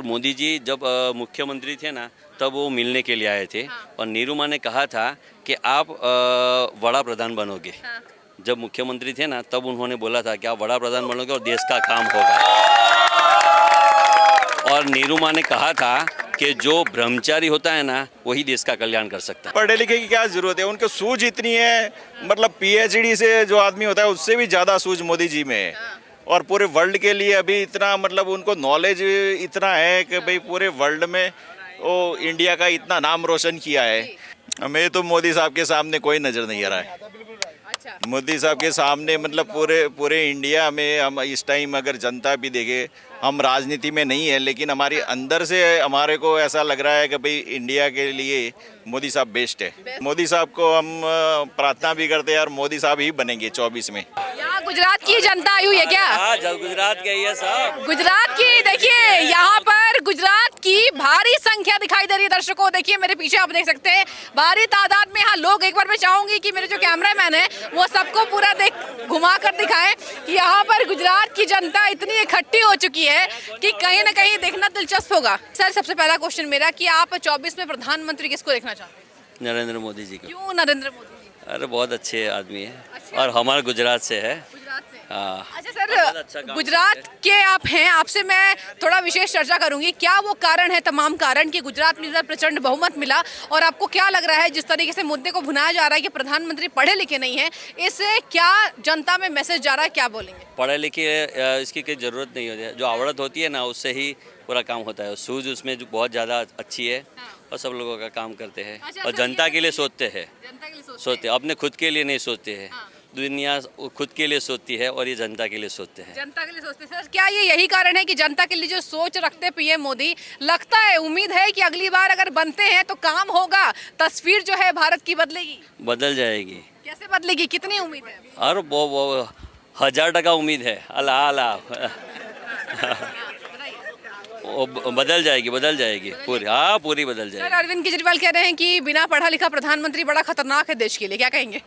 मोदी जी जब मुख्यमंत्री थे ना, तब वो मिलने के लिए आए थे। और नीरुमा ने कहा था कि आप वड़ा प्रधान बनोगे। जब मुख्यमंत्री थे ना, तब उन्होंने बोला था कि आप वड़ा प्रधान बनोगे और देश का काम होगा। और नीरुमा ने कहा था कि जो ब्रह्मचारी होता है ना, वही देश का कल्याण कर सकता है। पढ़े लिखे की क्या जरूरत है, उनके सूझ इतनी है, मतलब पीएचडी से जो आदमी होता है उससे भी ज़्यादा सूझ मोदी जी में है। और पूरे वर्ल्ड के लिए अभी इतना, मतलब उनको नॉलेज इतना है कि भाई पूरे वर्ल्ड में वो इंडिया का इतना नाम रोशन किया है। हमें तो मोदी साहब के सामने कोई नज़र नहीं आ रहा है। मोदी साहब के सामने मतलब पूरे इंडिया में हम इस टाइम अगर जनता भी देखे, हम राजनीति में नहीं है, लेकिन हमारे अंदर से हमारे को ऐसा लग रहा है कि भाई इंडिया के लिए मोदी साहब बेस्ट है। मोदी साहब को हम प्रार्थना भी करते हैं और मोदी साहब ही बनेंगे 24 में। यहाँ गुजरात की जनता आई हुई है क्या? हाँ, गुजरात के ये सब गुजरात की देखिए, यहाँ पर गुजरात की भारी संख्या दिखाई दे रही है दर्शकों। देखिए मेरे पीछे आप देख सकते हैं भारी तादाद में यहाँ लोग। एक बार मैं चाहूंगी कि मेरे जो कैमरामैन है वो सबको पूरा घुमा कर दिखाएं कि यहाँ पर गुजरात की जनता इतनी इकट्ठी हो चुकी है कि कहीं ना कहीं देखना दिलचस्प होगा। सर, सबसे पहला क्वेश्चन मेरा कि आप 24 में प्रधानमंत्री किसको देखना चाहते हैं? नरेंद्र मोदी जी को। क्यों नरेंद्र मोदी जी? अरे बहुत अच्छे आदमी है। और हमारे गुजरात से है। गुजरात से। हाँ। अच्छा सर, गुजरात के आप हैं, आपसे मैं थोड़ा विशेष चर्चा करूंगी। क्या वो कारण है, तमाम कारण, कि गुजरात में इस बार प्रचंड बहुमत मिला? और आपको क्या लग रहा है जिस तरीके से मुद्दे को भुनाया जा रहा है कि प्रधानमंत्री पढ़े लिखे नहीं है, इससे क्या जनता में मैसेज जा रहा है, क्या बोलेंगे? पढ़े लिखे इसकी कोई ज़रूरत नहीं होती है। जो आवड़त होती है ना, उससे ही पूरा काम होता है। सूझ उसमें जो बहुत ज़्यादा अच्छी है और सब लोगों का काम करते हैं। अच्छा, और जनता के लिए सोचते हैं। जनता के लिए सोचते हैं, अपने खुद के लिए नहीं सोचते हैं। दुनिया खुद के लिए सोचती है और ये जनता के लिए सोचते हैं। जनता के लिए सोचते हैं। सर, क्या ये यही कारण है कि जनता के लिए जो सोच रखते हैं पीएम मोदी, लगता है, उम्मीद है कि अगली बार अगर बनते हैं तो काम होगा, तस्वीर जो है भारत की बदलेगी? बदल जाएगी। कैसे बदलेगी, कितनी उम्मीद है? और वो 1000% उम्मीद है। अल्लाह अल्लाह बदल जाएगी पूरी। हाँ, पूरी बदल सर, जाएगी। अरविंद केजरीवाल कह रहे हैं कि बिना पढ़ा लिखा प्रधानमंत्री बड़ा खतरनाक है देश के लिए, क्या कहेंगे?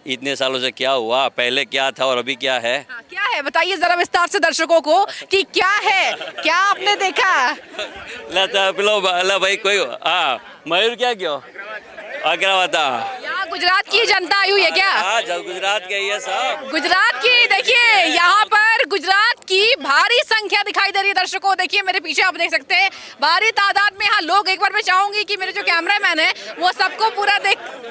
इतने सालों से क्या हुआ, पहले क्या था और अभी क्या है? हाँ, क्या है बताइए जरा विस्तार से दर्शकों को कि क्या है, क्या आपने देखा? ला भाई कोई। हाँ, मयूर क्या क्यों अग्रवाता। यहाँ गुजरात की जनता आई हुई है क्या? हाँ, गुजरात के ये सब। गुजरात की देखिए, यहाँ पर गुजरात की भारी संख्या दिखाई दे रही है दर्शकों। देखिए मेरे पीछे आप देख सकते हैं भारी तादाद में यहाँ लोग। एक बार मैं चाहूंगी कि मेरे जो कैमरामैन है वो सबको पूरा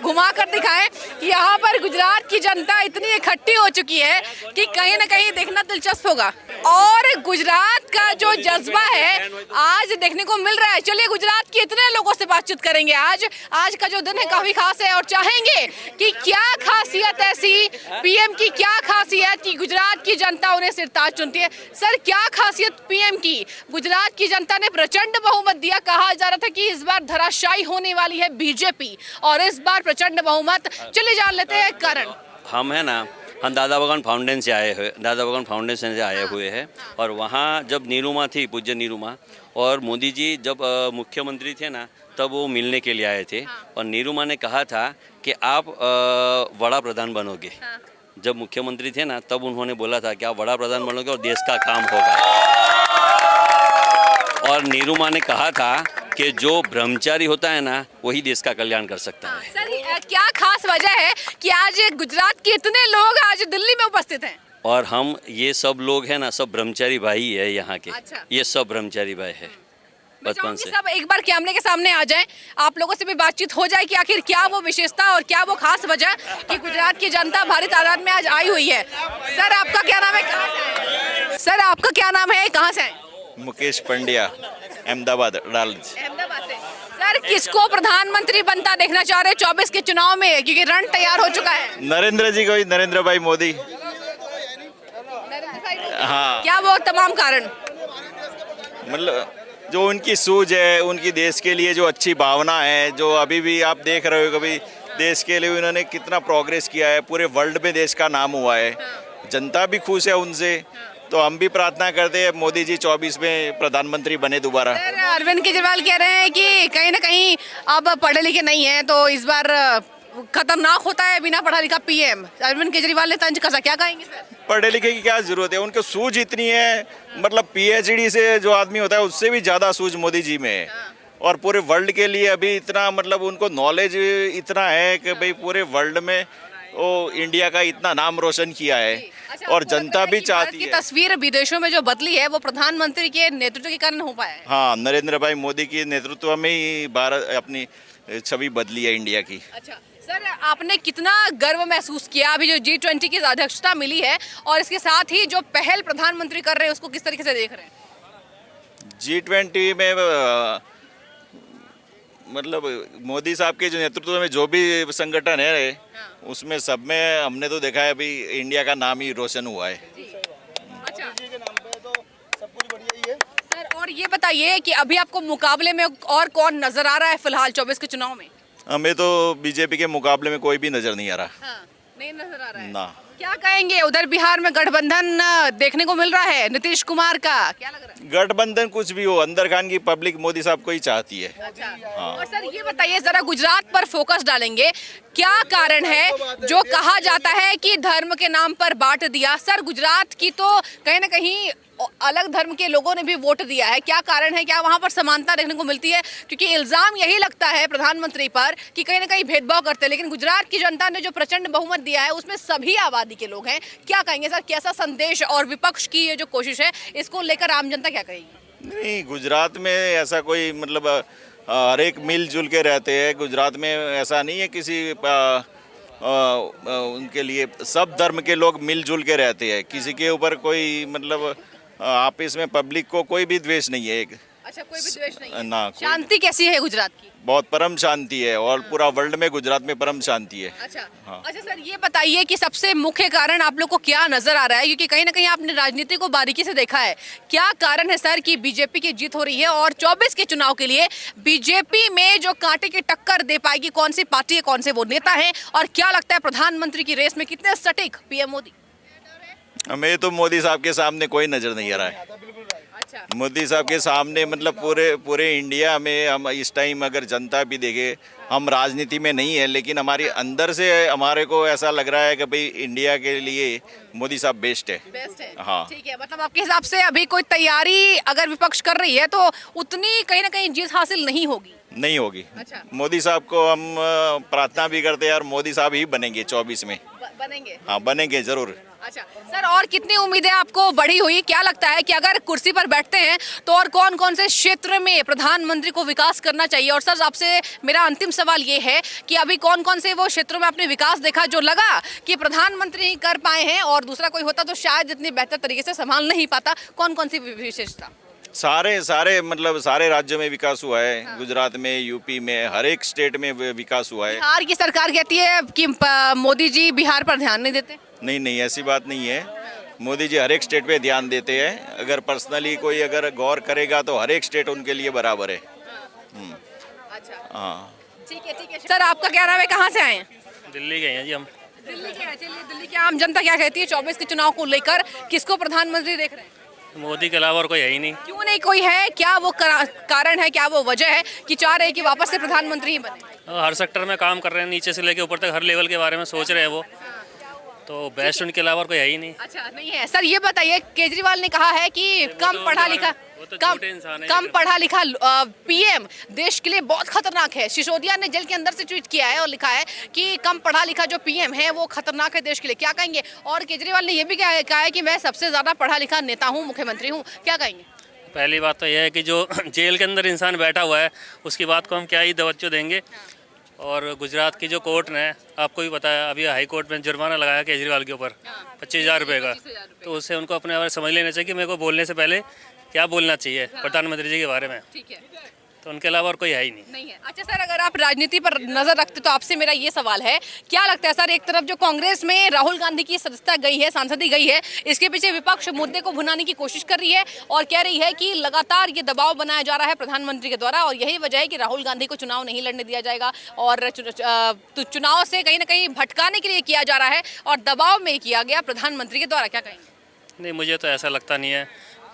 घुमा कर दिखाएं कि यहाँ पर गुजरात की जनता इतनी इकट्ठी हो चुकी है कि कहीं ना कहीं देखना दिलचस्प होगा। और गुजरात का जो जज्बा है आज देखने को मिल रहा है। चलिए गुजरात के इतने लोगों से बातचीत करेंगे। आज का जो दिन है काफी खास है और चाहेंगे कि क्या खासियत ऐसी पीएम की, क्या खासियत कि गुजरात की जनता उन्हें सिरताज चुनती है। सर, क्या खासियत पीएम की? गुजरात की जनता ने प्रचंड बहुमत दिया। कहा जा रहा था कि इस बार धराशायी होने वाली है बीजेपी और इस बार प्रचंड बहुमत। चलिए जान लेते हैं कारण। हम है ना, हम दादा भगवान फाउंडेशन से आए हुए हैं। और वहाँ जब नीरुमा थी, पूज्य नीरुमा, और मोदी जी जब मुख्यमंत्री थे ना, तब वो मिलने के लिए आए थे। और नीरुमा ने कहा था कि आप वड़ा प्रधान बनोगे। जब मुख्यमंत्री थे ना, तब उन्होंने बोला था कि आप वड़ा प्रधान बनोगे और देश का काम होगा। और नीरुमा ने कहा था कि जो ब्रह्मचारी होता है ना, वही देश का कल्याण कर सकता है। सर, क्या खास वजह है कि आज गुजरात के इतने लोग आज दिल्ली में उपस्थित हैं? और हम ये सब लोग हैं ना, सब ब्रह्मचारी भाई है यहाँ के। अच्छा। ये सब ब्रह्मचारी भाई है बचपन से। सब एक बार कैमरे के सामने आ जाएं, आप लोगों से भी बातचीत हो जाए कि आखिर क्या वो विशेषता और क्या वो खास वजह कि गुजरात की जनता भारी तादाद में आज आई हुई है। सर, आपका क्या नाम है, कहाँ से हैं? सर, आपका क्या नाम है, कहाँ से हैं? मुकेश पंड्या, अहमदाबाद डाल। अहमदाबाद से। सर, किसको प्रधानमंत्री बनता देखना चाह रहे हैं 24 के चुनाव में, क्योंकि रण तैयार हो चुका है? नरेंद्र जी को ही, नरेंद्र भाई मोदी। हाँ, क्या वो तमाम कारण? मतलब जो उनकी सूझ है, उनकी देश के लिए जो अच्छी भावना है, जो अभी भी आप देख रहे हो, कभी देश के लिए उन्होंने कितना प्रोग्रेस किया है, पूरे वर्ल्ड में देश का नाम हुआ है। जनता भी खुश है उनसे। तो हम भी प्रार्थना करते हैं मोदी जी 24 में प्रधानमंत्री बने दोबारा। सर, अरविंद केजरीवाल कह रहे हैं कि कहीं ना कहीं अब पढ़े लिखे नहीं है तो इस बार खतरनाक होता है बिना पढ़ा लिखा पीएम। अरविंद केजरीवाल ने तंज कसा, क्या कहेंगे सर? पढ़े लिखे की क्या जरूरत है, उनको सूझ इतनी है, मतलब पीएचडी से जो आदमी होता है उससे भी ज़्यादा सूझ मोदी जी में है। और पूरे वर्ल्ड के लिए अभी इतना मतलब उनको नॉलेज इतना है कि भाई पूरे वर्ल्ड में वो इंडिया का इतना नाम रोशन किया है। अच्छा, और आपको लगता जनता है भी कि चाहती भारत की है। तस्वीर विदेशों में जो बदली है वो प्रधानमंत्री के नेतृत्व के कारण हो पाया है। हाँ, नरेंद्र भाई मोदी के नेतृत्व में ही भारत अपनी छवि बदली है इंडिया की। अच्छा सर, आपने कितना गर्व महसूस किया अभी जो G20 की अध्यक्षता मिली है, और इसके साथ ही जो पहल प्रधानमंत्री कर रहे हैं उसको किस तरीके से देख रहे हैं? G20 में मतलब मोदी साहब के जो नेतृत्व में जो भी संगठन है उसमें सब में हमने तो देखा है अभी इंडिया का नाम ही रोशन हुआ है। अच्छा सर, और ये बताइए कि अभी आपको मुकाबले में और कौन नजर आ रहा है फिलहाल 24 के चुनाव में? हमें तो बीजेपी के मुकाबले में कोई भी नजर नहीं आ रहा। हाँ, नहीं नजर आ रहा है ना। क्या कहेंगे, उधर बिहार में गठबंधन देखने को मिल रहा है नीतीश कुमार का, क्या लग रहा है? गठबंधन कुछ भी हो, अंदर खान की पब्लिक मोदी साहब को ही चाहती है। अच्छा। और सर ये बताइए, जरा गुजरात पर फोकस डालेंगे, क्या कारण है जो कहा जाता है कि धर्म के नाम पर बांट दिया? सर गुजरात की तो कहीं ना कहीं अलग धर्म के लोगों ने भी वोट दिया है, क्या कारण है, क्या वहां पर समानता देखने को मिलती है? क्योंकि इल्जाम यही लगता है प्रधानमंत्री पर कि कहीं ना कहीं भेदभाव करते हैं, लेकिन गुजरात की जनता ने जो प्रचंड बहुमत दिया है उसमें सभी आबादी के लोग हैं। क्या कहेंगे सर, कैसा संदेश, और विपक्ष की ये जो कोशिश है इसको लेकर आम जनता क्या कहेगी? नहीं, गुजरात में ऐसा कोई मतलब हर एक मिलजुल के रहते हैं। गुजरात में ऐसा नहीं है किसी उनके लिए सब धर्म के लोग मिलजुल के रहते हैं। किसी के ऊपर कोई मतलब आपस में पब्लिक को कोई भी द्वेष नहीं है। एक अच्छा, कोई भी द्वेष नहीं है? ना, कोई शांति कैसी है गुजरात की? बहुत परम शांति है, और पूरा वर्ल्ड में गुजरात में परम शांति है। अच्छा। हाँ। अच्छा सर, ये बताइए कि सबसे मुख्य कारण आप लोग को क्या नजर आ रहा है, क्योंकि कहीं ना कहीं आपने राजनीति को बारीकी से देखा है, क्या कारण है सर कि बीजेपी की जीत हो रही है? और 24 के चुनाव के लिए बीजेपी में जो कांटे की टक्कर दे पाएगी, कौन सी पार्टी है, कौन से वो नेता है, और क्या लगता है प्रधानमंत्री की रेस में कितने सटीक पीएम मोदी? हमें तो मोदी साहब के सामने कोई नजर नहीं आ रहा है। अच्छा। मोदी साहब के सामने मतलब पूरे इंडिया में हम इस टाइम अगर जनता भी देखे, हम राजनीति में नहीं है, लेकिन हमारी अंदर से हमारे को ऐसा लग रहा है कि भाई इंडिया के लिए मोदी साहब बेस्ट है। बेस्ट है। हाँ। ठीक है, मतलब आपके हिसाब से अभी कोई तैयारी अगर विपक्ष कर रही है तो उतनी कहीं ना कहीं जीत हासिल नहीं होगी? नहीं होगी। अच्छा। मोदी साहब को हम प्रार्थना भी करते हैं और मोदी साहब ही बनेंगे 24 में। बनेंगे? हाँ, बनेंगे जरूर। अच्छा सर, और कितनी उम्मीदें आपको बढ़ी हुई, क्या लगता है कि अगर कुर्सी पर बैठते हैं तो और कौन कौन से क्षेत्र में प्रधानमंत्री को विकास करना चाहिए? और सर आपसे मेरा अंतिम सवाल ये है कि अभी कौन कौन से वो क्षेत्रों में आपने विकास देखा जो लगा कि प्रधानमंत्री ही कर पाए हैं, और दूसरा कोई होता तो शायद इतनी बेहतर तरीके से संभाल नहीं पाता? कौन कौन सी विशेषता? सारे मतलब सारे राज्यों में विकास हुआ है। हाँ। गुजरात में, यूपी में, हर एक स्टेट में विकास हुआ है। बिहार की सरकार कहती है कि मोदी जी बिहार पर ध्यान नहीं देते। नहीं, ऐसी बात नहीं है। मोदी जी हर एक स्टेट पे ध्यान देते हैं। अगर पर्सनली कोई अगर गौर करेगा तो हर एक स्टेट उनके लिए बराबर है। अच्छा, हाँ, ठीक है सर, आपका क्या नाम है, कहाँ से आए हैं? दिल्ली गए हैं जी हम। दिल्ली के हैं। चलिए, दिल्ली की आम जनता क्या कहती है 24 के चुनाव को लेकर, किसको प्रधानमंत्री देख रहे हैं? मोदी के अलावा और कोई है ही नहीं। क्यों नहीं कोई है, क्या वो कारण है, क्या वो वजह है कि चाह रहे हैं कि वापस से प्रधानमंत्री ही बने? हर सेक्टर में काम कर रहे हैं, नीचे से लेके ऊपर तक हर लेवल के बारे में सोच रहे हैं वो, तो बेस्ट उनके अलावा और कोई है ही नहीं। अच्छा, नहीं है सर। ये बताइए, केजरीवाल ने कहा है कि कम पढ़ा लिखा कम पढ़ा लिखा पीएम देश के लिए बहुत खतरनाक है। सिसोदिया ने जेल के अंदर से ट्वीट किया है और लिखा है कि कम पढ़ा लिखा जो पीएम है वो खतरनाक है देश के लिए, क्या कहेंगे? और केजरीवाल ने ये भी कहा है कि मैं सबसे ज्यादा पढ़ा लिखा नेता हूँ, मुख्यमंत्री हूँ, क्या कहेंगे? पहली बात तो यह है कि जो जेल के अंदर इंसान बैठा हुआ है उसकी बात को हम क्या ही तवज्जो देंगे। और गुजरात की जो कोर्ट ने, आपको भी बताया, अभी हाई कोर्ट में जुर्माना लगाया केजरीवाल के ऊपर 25,000 रुपये का, तो उससे उनको अपने बारे में समझ लेना चाहिए कि मेरे को बोलने से पहले क्या बोलना चाहिए प्रधानमंत्री जी के बारे में। ठीक है, तो उनके अलावा और कोई है ही नहीं है। अच्छा सर, अगर आप राजनीति पर नजर रखते तो आपसे मेरा ये सवाल है, क्या लगता है सर, एक तरफ जो कांग्रेस में राहुल गांधी की सदस्यता गई है, सांसदी गई है, इसके पीछे विपक्ष मुद्दे को भुनाने की कोशिश कर रही है और कह रही है कि लगातार ये दबाव बनाया जा रहा है प्रधानमंत्री के द्वारा, और यही वजह है कि राहुल गांधी को चुनाव नहीं लड़ने दिया जाएगा और चुनाव से कहीं ना कहीं भटकाने के लिए किया जा रहा है और दबाव में किया गया प्रधानमंत्री के द्वारा, क्या कहेंगे? नहीं, मुझे तो ऐसा लगता नहीं है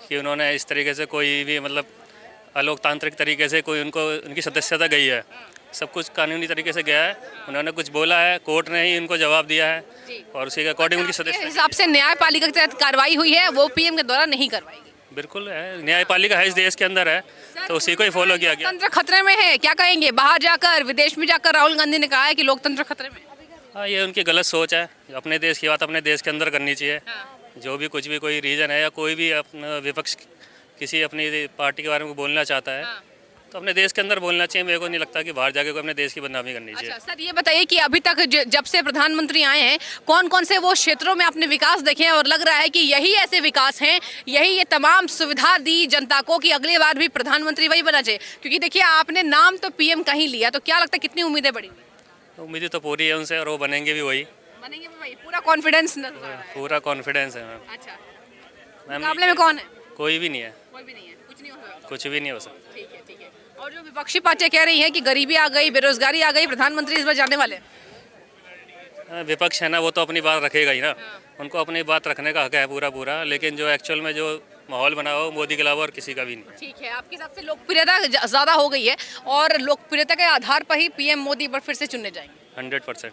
कि उन्होंने इस तरीके से कोई भी मतलब अलोकतांत्रिक तरीके से कोई उनको उनकी सदस्यता गई है। सब कुछ कानूनी तरीके से गया है। उन्होंने कुछ बोला है, कोर्ट ने ही उनको जवाब दिया है और उसी के अकॉर्डिंग उनकी के सदस्य हिसाब से न्यायपालिका के तहत कार्रवाई हुई है वो पीएम के द्वारा नहीं करवाई गई। बिल्कुल है, न्यायपालिका है इस देश के अंदर है तो उसी को ही फॉलो किया गया। लोकतंत्र खतरे में है, क्या कहेंगे? बाहर जाकर, विदेश में जाकर राहुल गांधी ने कहा है कि लोकतंत्र खतरे में है। हाँ, ये उनकी गलत सोच है। अपने देश की बात अपने देश के अंदर करनी चाहिए। जो भी कुछ भी कोई रीजन है या कोई भी अपना विपक्ष किसी अपनी पार्टी के बारे में बोलना चाहता है तो अपने देश के अंदर बोलना चाहिए। मेरे को नहीं लगता कि बाहर जाके कोई अपने देश की बदनामी करनी चाहिए। अच्छा सर, ये बताइए कि अभी तक जब से प्रधानमंत्री आए हैं कौन कौन से वो क्षेत्रों में आपने विकास देखे हैं और लग रहा है कि यही ऐसे विकास हैं, यही ये तमाम सुविधा दी जनता को कि अगली बार भी प्रधानमंत्री वही बना चाहिए? क्योंकि देखिए आपने नाम तो पीएम का ही लिया, तो क्या लगता है कितनी उम्मीदें बढ़ी हुई? उम्मीद तो पूरी है उनसे और वो बनेंगे भी वही। बनेंगे भी वही, पूरा कॉन्फिडेंस नजर आ रहा है। पूरा कॉन्फिडेंस है मैम। अच्छा, मैम मुकाबले में कौन है? कोई भी नहीं है, कोई भी नहीं है, कुछ नहीं होगा। कुछ भी नहीं हो सकता। ठीक है, ठीक है। और जो विपक्षी पार्टियां कह रही हैं कि गरीबी आ गई, बेरोजगारी आ गई, प्रधानमंत्री इस बार जाने वाले हैं। विपक्ष है ना, वो तो अपनी बात रखेगा ही ना। उनको अपनी बात रखने का हक है पूरा पूरा, लेकिन जो एक्चुअल में जो माहौल बना हो मोदी के अलावा और किसी का भी नहीं। ठीक है, आपके हिसाब से लोकप्रियता ज़्यादा हो गई है और लोकप्रियता के आधार पर ही पीएम मोदी पर फिर से चुनने जाएंगे? 100%।